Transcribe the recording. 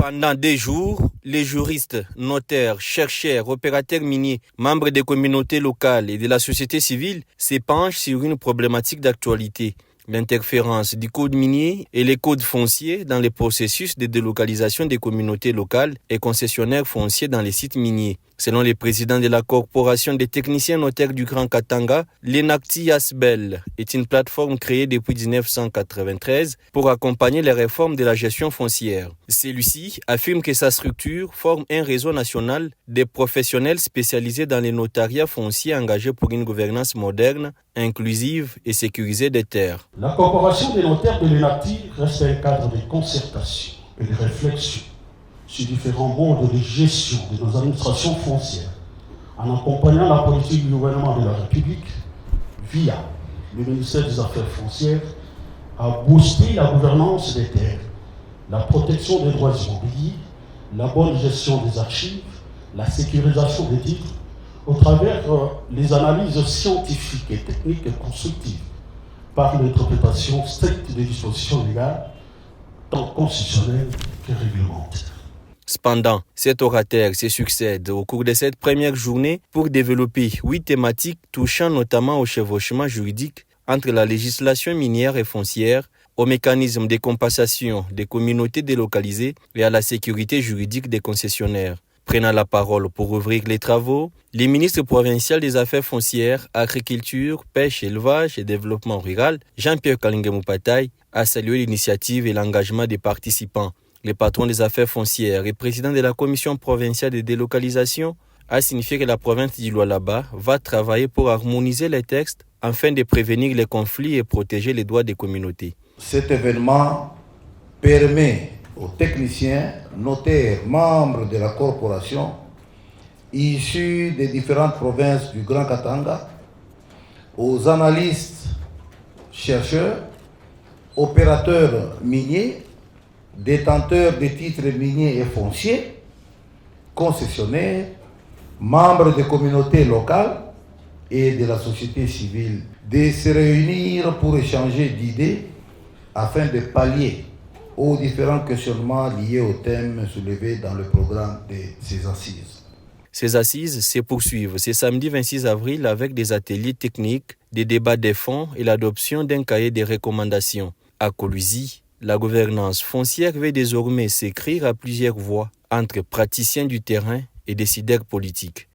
Pendant des jours, les juristes, notaires, chercheurs, opérateurs miniers, membres des communautés locales et de la société civile s'épanchent sur une problématique d'actualité: l'interférence du code minier et les codes fonciers dans les processus de délocalisation des communautés locales et concessionnaires fonciers dans les sites miniers. Selon le président de la Corporation des techniciens notaires du Grand Katanga, l'ENACTI ASBEL est une plateforme créée depuis 1993 pour accompagner les réformes de la gestion foncière. Celui-ci affirme que sa structure forme un réseau national de professionnels spécialisés dans les notariats fonciers engagés pour une gouvernance moderne, inclusive et sécurisée des terres. La Corporation des notaires de l'ENACTI reste un cadre de concertation et de réflexion sur différents modes de gestion de nos administrations foncières, en accompagnant la politique du gouvernement de la République via le ministère des Affaires foncières à booster la gouvernance des terres, la protection des droits immobiliers, la bonne gestion des archives, la sécurisation des titres, au travers les analyses scientifiques et techniques et constructives, par l'interprétation stricte des dispositions légales, tant constitutionnelles que réglementaires. Cependant, cet orateur se succède au cours de cette première journée pour développer 8 thématiques touchant notamment au chevauchement juridique entre la législation minière et foncière, au mécanisme de compensation des communautés délocalisées et à la sécurité juridique des concessionnaires. Prenant la parole pour ouvrir les travaux, le ministre provincial des Affaires foncières, Agriculture, Pêche, Élevage et Développement rural, Jean-Pierre Kalinga Mupatay, a salué l'initiative et l'engagement des participants. Le patron des affaires foncières et président de la commission provinciale de délocalisation a signifié que la province du Lualaba va travailler pour harmoniser les textes afin de prévenir les conflits et protéger les droits des communautés. Cet événement permet aux techniciens, notaires, membres de la corporation, issus des différentes provinces du Grand Katanga, aux analystes, chercheurs, opérateurs miniers, détenteurs de titres miniers et fonciers, concessionnaires, membres des communautés locales et de la société civile, de se réunir pour échanger d'idées afin de pallier aux différents questionnements liés au thème soulevé dans le programme de ces assises. Ces assises se poursuivent ce samedi 26 avril avec des ateliers techniques, des débats de fonds et l'adoption d'un cahier de recommandations. À Kolwezi, la gouvernance foncière va désormais s'écrire à plusieurs voix entre praticiens du terrain et décideurs politiques.